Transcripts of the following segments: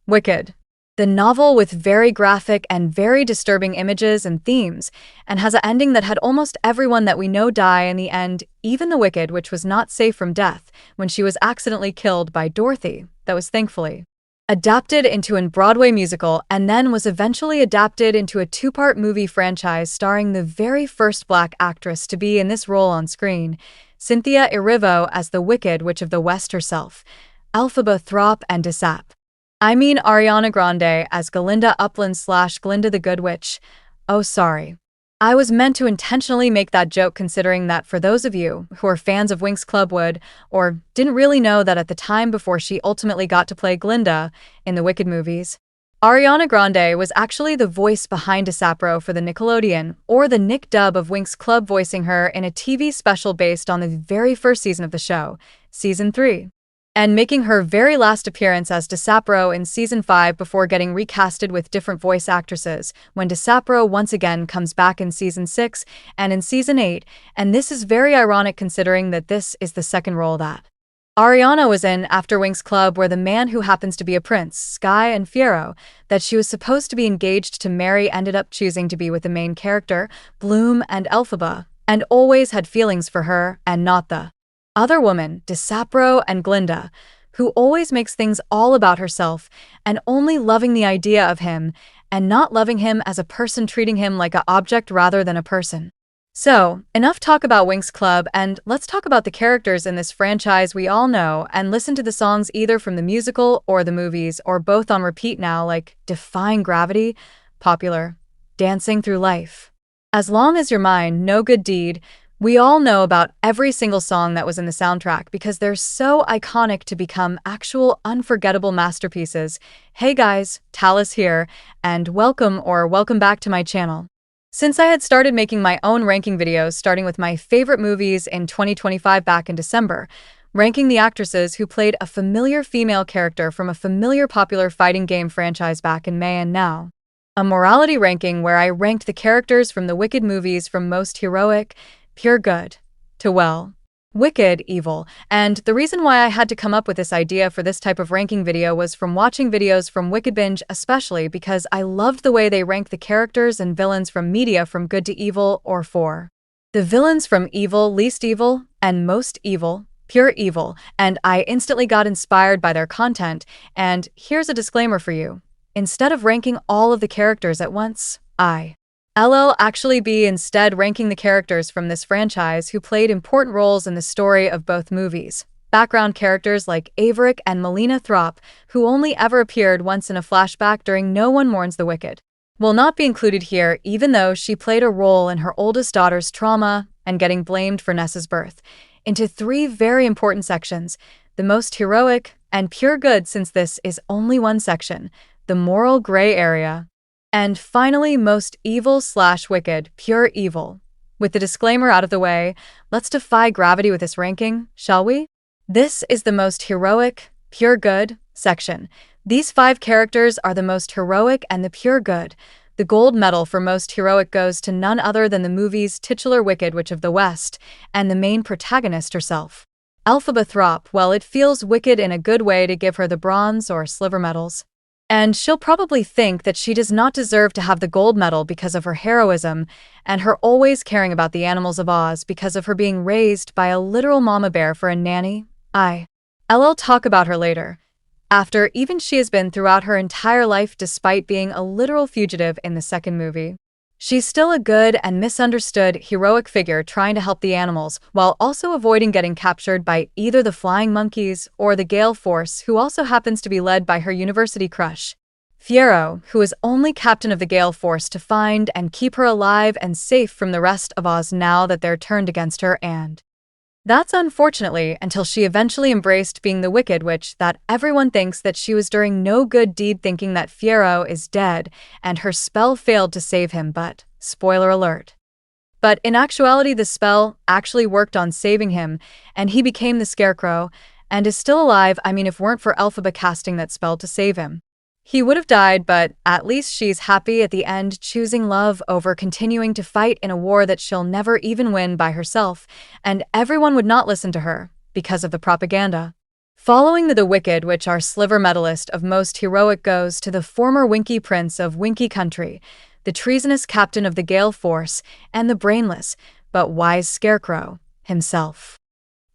Wicked. The novel with very graphic and very disturbing images and themes, and has an ending that had almost everyone that we know die in the end, even the Wicked, which was not safe from death when she was accidentally killed by Dorothy, that was thankfully adapted into a Broadway musical and then was eventually adapted into a two-part movie franchise starring the very first Black actress to be in this role on screen, Cynthia Erivo as the Wicked Witch of the West herself, Elphaba Throp and Desap. I mean Ariana Grande as Glinda Upland/Glinda the Good Witch. Oh, sorry. I was meant to intentionally make that joke, considering that for those of you who are fans of Winx Club would, or didn't really know that at the time before she ultimately got to play Glinda in the Wicked movies, Ariana Grande was actually the voice behind Desapro for the Nickelodeon, or the Nick dub of Winx Club, voicing her in a TV special based on the very first season of the show, Season 3. And making her very last appearance as Desapro in Season 5 before getting recasted with different voice actresses, when Desapro once again comes back in Season 6 and in Season 8, and this is very ironic considering that this is the second role that Ariana was in after Winx Club, where the man who happens to be a prince, Sky and Fiero, that she was supposed to be engaged to marry ended up choosing to be with the main character, Bloom and Elphaba, and always had feelings for her and not the other woman, Desapro and Glinda, who always makes things all about herself and only loving the idea of him and not loving him as a person, treating him like an object rather than a person. So, enough talk about Winx Club, and let's talk about the characters in this franchise we all know and listen to the songs either from the musical or the movies or both on repeat now, like Defying Gravity, Popular, Dancing Through Life, As Long as Your Mind, No Good Deed. We all know about every single song that was in the soundtrack because they're so iconic to become actual unforgettable masterpieces. Hey guys, Talis here, and welcome back to my channel. Since I had started making my own ranking videos starting with my favorite movies in 2025 back in December, ranking the actresses who played a familiar female character from a familiar popular fighting game franchise back in May, and now a morality ranking where I ranked the characters from the Wicked movies from most heroic, pure good, to, well, wicked evil. And the reason why I had to come up with this idea for this type of ranking video was from watching videos from Wicked Binge, especially because I loved the way they rank the characters and villains from media from good to evil, or for the villains from evil, least evil, and most evil, pure evil, and I instantly got inspired by their content. And here's a disclaimer for you. Instead of ranking all of the characters at once, I'll actually be instead ranking the characters from this franchise who played important roles in the story of both movies. Background characters like Averick and Melina Throp, who only ever appeared once in a flashback during No One Mourns the Wicked, will not be included here, even though she played a role in her oldest daughter's trauma and getting blamed for Nessa's birth, into three very important sections: the most heroic and pure good, since this is only one section, the moral gray area, and finally, most evil/wicked, pure evil. With the disclaimer out of the way, let's defy gravity with this ranking, shall we? This is the most heroic, pure good section. These 5 characters are the most heroic and the pure good. The gold medal for most heroic goes to none other than the movie's titular Wicked Witch of the West and the main protagonist herself, Elphaba Throp. Well, it feels wicked in a good way to give her the bronze or silver medals. And she'll probably think that she does not deserve to have the gold medal because of her heroism and her always caring about the animals of Oz, because of her being raised by a literal mama bear for a nanny. I'll talk about her later, after even she has been throughout her entire life despite being a literal fugitive in the second movie. She's still a good and misunderstood heroic figure trying to help the animals while also avoiding getting captured by either the Flying Monkeys or the Gale Force, who also happens to be led by her university crush, Fiero, who is only captain of the Gale Force to find and keep her alive and safe from the rest of Oz now that they're turned against her. And that's unfortunately until she eventually embraced being the Wicked Witch that everyone thinks that she was doing no good deed, thinking that Fiero is dead and her spell failed to save him, but, spoiler alert. But in actuality, the spell actually worked on saving him, and he became the Scarecrow, and is still alive. I mean, if weren't for Elphaba casting that spell to save him, he would have died, but at least she's happy at the end, choosing love over continuing to fight in a war that she'll never even win by herself, and everyone would not listen to her because of the propaganda. Following the Wicked, which our sliver medalist of most heroic goes to the former Winky Prince of Winky Country, the treasonous captain of the Gale Force, and the brainless but wise Scarecrow himself.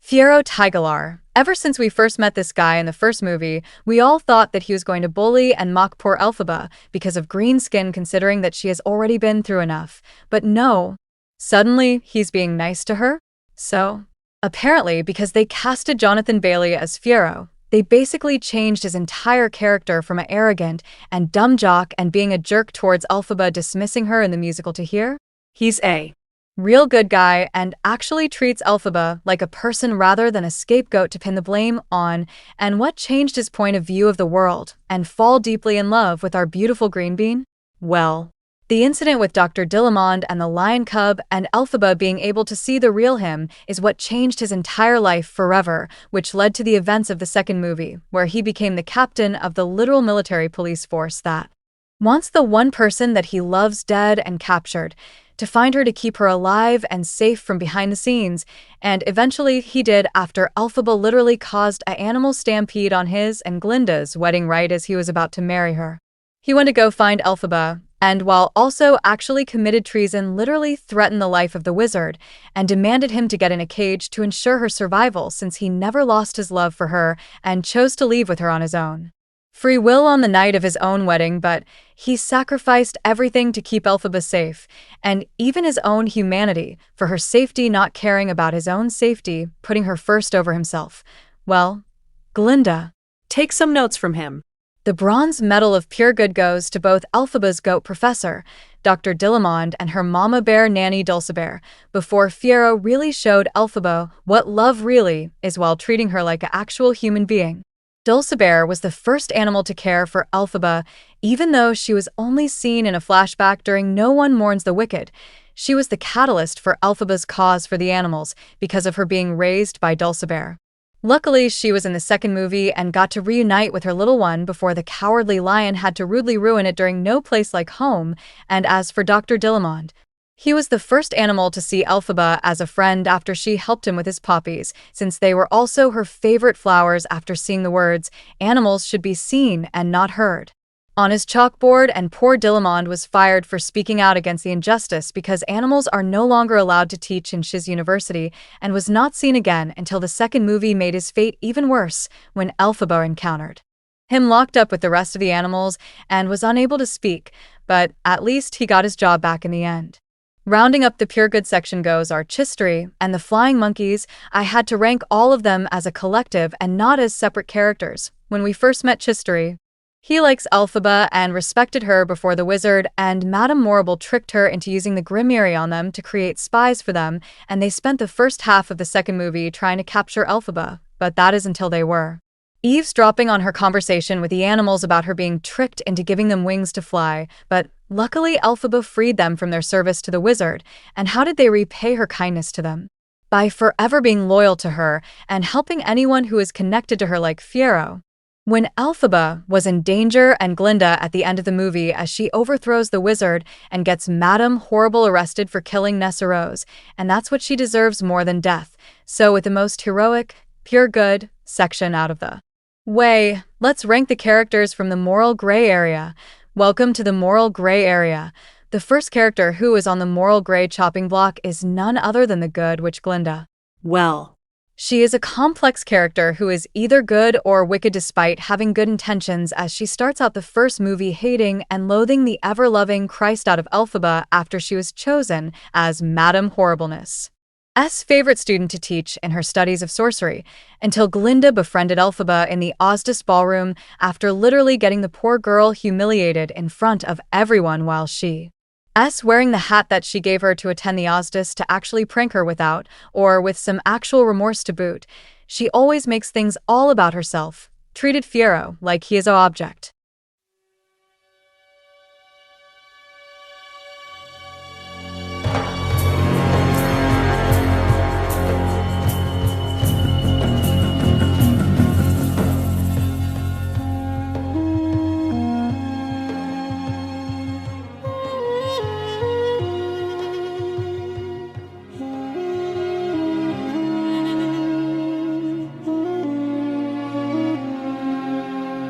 Fiyero Tigelaar. Ever since we first met this guy in the first movie, we all thought that he was going to bully and mock poor Elphaba because of green skin, considering that she has already been through enough. But no, suddenly he's being nice to her? So, apparently because they casted Jonathan Bailey as Fiyero, they basically changed his entire character from an arrogant and dumb jock and being a jerk towards Elphaba, dismissing her in the musical, to here he's a real good guy and actually treats Elphaba like a person rather than a scapegoat to pin the blame on, and what changed his point of view of the world and fall deeply in love with our beautiful green bean? Well, the incident with Dr. Dillamond and the lion cub and Elphaba being able to see the real him is what changed his entire life forever, which led to the events of the second movie, where he became the captain of the literal military police force that wants the one person that he loves dead and captured, to find her, to keep her alive and safe from behind the scenes, and eventually he did, after Elphaba literally caused an animal stampede on his and Glinda's wedding right as he was about to marry her. He went to go find Elphaba, and while also actually committed treason, literally threatened the life of the wizard, and demanded him to get in a cage to ensure her survival, since he never lost his love for her and chose to leave with her on his own free will on the night of his own wedding. But he sacrificed everything to keep Elphaba safe, and even his own humanity, for her safety, not caring about his own safety, putting her first over himself. Well, Glinda, take some notes from him. The bronze medal of pure good goes to both Elphaba's goat professor, Dr. Dillamond, and her mama bear nanny Dulcibert, before Fiyero really showed Elphaba what love really is while treating her like an actual human being. Dulcibert was the first animal to care for Elphaba, even though she was only seen in a flashback during No One Mourns the Wicked. She was the catalyst for Elphaba's cause for the animals because of her being raised by Dulcibert. Luckily, she was in the second movie and got to reunite with her little one before the cowardly lion had to rudely ruin it during No Place Like Home. And as for Dr. Dillamond, he was the first animal to see Elphaba as a friend after she helped him with his poppies, since they were also her favorite flowers, after seeing the words, "Animals should be seen and not heard," on his chalkboard, and poor Dillamond was fired for speaking out against the injustice because animals are no longer allowed to teach in Shiz University, and was not seen again until the second movie made his fate even worse when Elphaba encountered him locked up with the rest of the animals and was unable to speak, but at least he got his job back in the end. Rounding up the pure good section goes our Chistry and the Flying Monkeys. I had to rank all of them as a collective and not as separate characters. When we first met Chistry, he likes Elphaba and respected her before the wizard, and Madame Morrible tricked her into using the Grimiri on them to create spies for them, and they spent the first half of the second movie trying to capture Elphaba, but that is until they were eavesdropping on her conversation with the animals about her being tricked into giving them wings to fly. But luckily Elphaba freed them from their service to the wizard, and how did they repay her kindness to them? By forever being loyal to her and helping anyone who is connected to her, like Fiyero. When Elphaba was in danger, and Glinda at the end of the movie as she overthrows the wizard and gets Madame Horrible arrested for killing Nessarose, and that's what she deserves more than death. So with the most heroic, pure good section out of the way, let's rank the characters from the moral gray area. Welcome to the moral gray area. The first character who is on the moral gray chopping block is none other than the good witch Glinda. Well, she is a complex character who is either good or wicked despite having good intentions, as she starts out the first movie hating and loathing the ever-loving Christ out of Elphaba after she was chosen as Madame Horribleness' favorite student to teach in her studies of sorcery, until Glinda befriended Elphaba in the Ozdis ballroom after literally getting the poor girl humiliated in front of everyone while she wearing the hat that she gave her to attend the Ozdis to actually prank her without, or with some actual remorse to boot. She always makes things all about herself, treated Fiyero like he is an object.